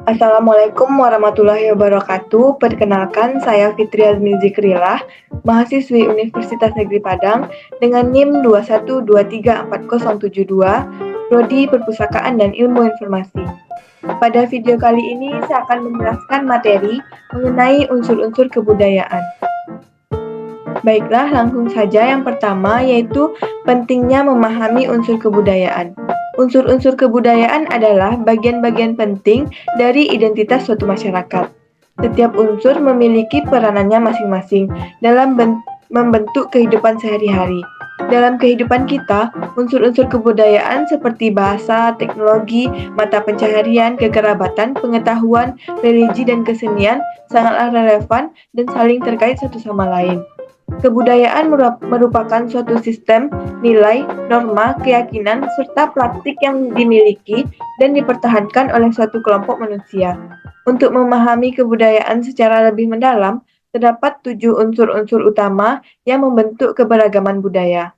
Assalamualaikum warahmatullahi wabarakatuh. Perkenalkan, saya Fitri Azmi Zikrillah, mahasiswi Universitas Negeri Padang dengan NIM 212340072, Prodi Perpustakaan dan Ilmu Informasi. Pada video kali ini, saya akan menjelaskan materi mengenai unsur-unsur kebudayaan. Baiklah, langsung saja yang pertama yaitu pentingnya memahami unsur kebudayaan. Unsur-unsur kebudayaan adalah bagian-bagian penting dari identitas suatu masyarakat. Setiap unsur memiliki peranannya masing-masing dalam membentuk kehidupan sehari-hari. Dalam kehidupan kita, unsur-unsur kebudayaan seperti bahasa, teknologi, mata pencaharian, kekerabatan, pengetahuan, religi, dan kesenian sangatlah relevan dan saling terkait satu sama lain. Kebudayaan merupakan suatu sistem nilai, norma, keyakinan, serta praktik yang dimiliki dan dipertahankan oleh suatu kelompok manusia. Untuk memahami kebudayaan secara lebih mendalam, terdapat 7 unsur-unsur utama yang membentuk keberagaman budaya.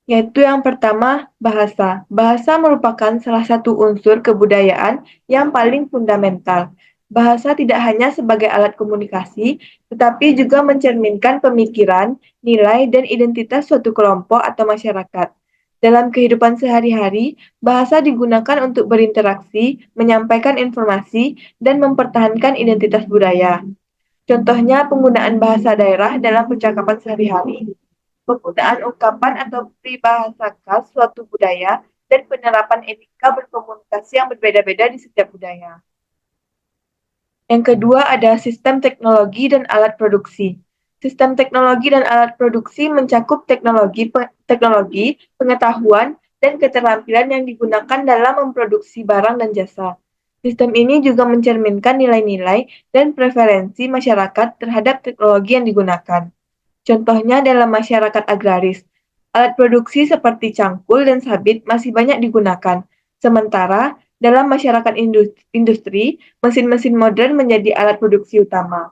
Yaitu yang pertama, bahasa. Bahasa merupakan salah satu unsur kebudayaan yang paling fundamental. Bahasa tidak hanya sebagai alat komunikasi, tetapi juga mencerminkan pemikiran, nilai, dan identitas suatu kelompok atau masyarakat. Dalam kehidupan sehari-hari, bahasa digunakan untuk berinteraksi, menyampaikan informasi, dan mempertahankan identitas budaya. Contohnya penggunaan bahasa daerah dalam percakapan sehari-hari, penggunaan ungkapan atau peribahasa khas suatu budaya, dan penerapan etika berkomunikasi yang berbeda-beda di setiap budaya. Yang kedua ada sistem teknologi dan alat produksi. Sistem teknologi dan alat produksi mencakup teknologi, pengetahuan, dan keterampilan yang digunakan dalam memproduksi barang dan jasa. Sistem ini juga mencerminkan nilai-nilai dan preferensi masyarakat terhadap teknologi yang digunakan. Contohnya dalam masyarakat agraris, alat produksi seperti cangkul dan sabit masih banyak digunakan. Sementara dalam masyarakat industri, mesin-mesin modern menjadi alat produksi utama.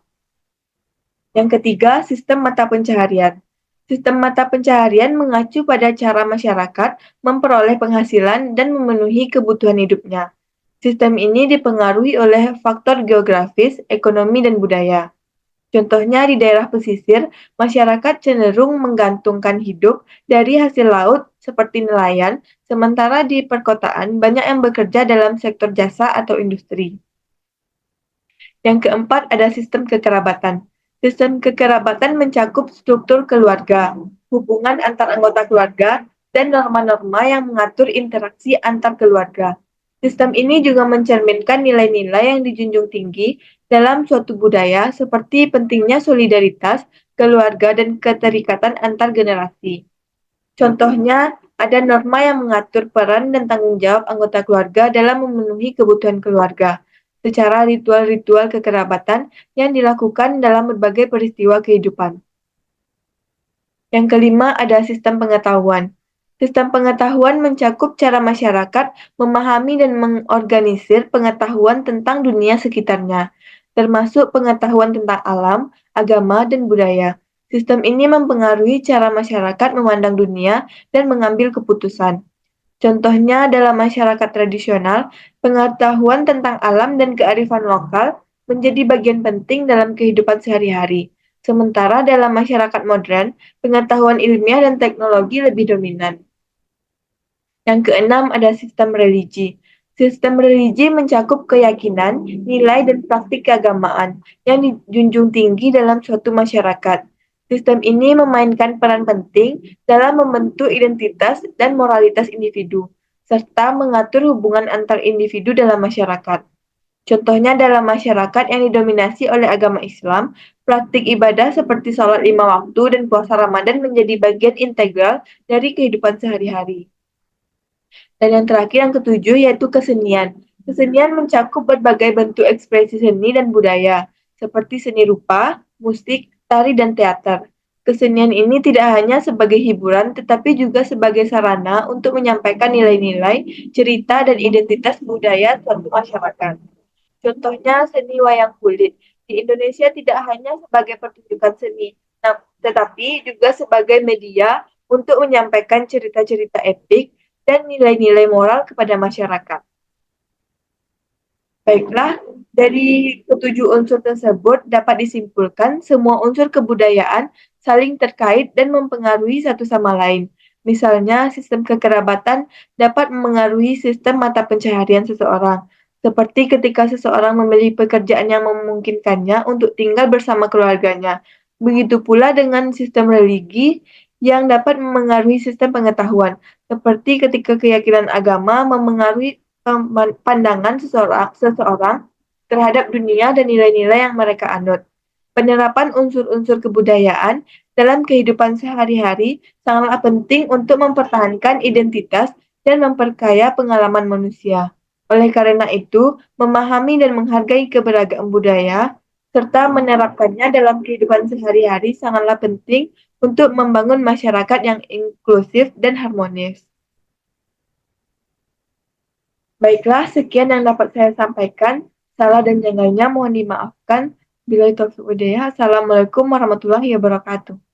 Yang ketiga, sistem mata pencaharian. Sistem mata pencaharian mengacu pada cara masyarakat memperoleh penghasilan dan memenuhi kebutuhan hidupnya. Sistem ini dipengaruhi oleh faktor geografis, ekonomi, dan budaya. Contohnya di daerah pesisir, masyarakat cenderung menggantungkan hidup dari hasil laut seperti nelayan, sementara di perkotaan banyak yang bekerja dalam sektor jasa atau industri. Yang keempat ada sistem kekerabatan. Sistem kekerabatan mencakup struktur keluarga, hubungan antar anggota keluarga, dan norma-norma yang mengatur interaksi antar keluarga. Sistem ini juga mencerminkan nilai-nilai yang dijunjung tinggi dalam suatu budaya seperti pentingnya solidaritas, keluarga, dan keterikatan antar generasi. Contohnya, ada norma yang mengatur peran dan tanggung jawab anggota keluarga dalam memenuhi kebutuhan keluarga, secara ritual-ritual kekerabatan yang dilakukan dalam berbagai peristiwa kehidupan. Yang kelima ada sistem pengetahuan. Sistem pengetahuan mencakup cara masyarakat memahami dan mengorganisir pengetahuan tentang dunia sekitarnya, termasuk pengetahuan tentang alam, agama, dan budaya. Sistem ini mempengaruhi cara masyarakat memandang dunia dan mengambil keputusan. Contohnya dalam masyarakat tradisional, pengetahuan tentang alam dan kearifan lokal menjadi bagian penting dalam kehidupan sehari-hari. Sementara dalam masyarakat modern, pengetahuan ilmiah dan teknologi lebih dominan. Yang keenam ada sistem religi. Sistem religi mencakup keyakinan, nilai, dan praktik keagamaan yang dijunjung tinggi dalam suatu masyarakat. Sistem ini memainkan peran penting dalam membentuk identitas dan moralitas individu, serta mengatur hubungan antar individu dalam masyarakat. Contohnya dalam masyarakat yang didominasi oleh agama Islam, praktik ibadah seperti sholat 5 waktu dan puasa Ramadan menjadi bagian integral dari kehidupan sehari-hari. Dan yang terakhir yang ketujuh yaitu kesenian. Kesenian mencakup berbagai bentuk ekspresi seni dan budaya, seperti seni rupa, musik, tari, dan teater. Kesenian ini tidak hanya sebagai hiburan, tetapi juga sebagai sarana untuk menyampaikan nilai-nilai, cerita, dan identitas budaya suatu masyarakat. Contohnya seni wayang kulit. Di Indonesia tidak hanya sebagai pertunjukan seni, tetapi juga sebagai media untuk menyampaikan cerita-cerita epik dan nilai-nilai moral kepada masyarakat. Baiklah, dari ketujuh unsur tersebut dapat disimpulkan semua unsur kebudayaan saling terkait dan mempengaruhi satu sama lain. Misalnya, sistem kekerabatan dapat mengaruhi sistem mata pencaharian seseorang, seperti ketika seseorang memilih pekerjaan yang memungkinkannya untuk tinggal bersama keluarganya. Begitu pula dengan sistem religi yang dapat memengaruhi sistem pengetahuan, seperti ketika keyakinan agama memengaruhi pandangan seseorang terhadap dunia dan nilai-nilai yang mereka anut. Penerapan unsur-unsur kebudayaan dalam kehidupan sehari-hari sangatlah penting untuk mempertahankan identitas dan memperkaya pengalaman manusia. Oleh karena itu, memahami dan menghargai keberagaman budaya serta menerapkannya dalam kehidupan sehari-hari sangatlah penting untuk membangun masyarakat yang inklusif dan harmonis. Baiklah, sekian yang dapat saya sampaikan. Salah dan janggalnya mohon dimaafkan. Bila itu Assalamualaikum warahmatullahi wabarakatuh.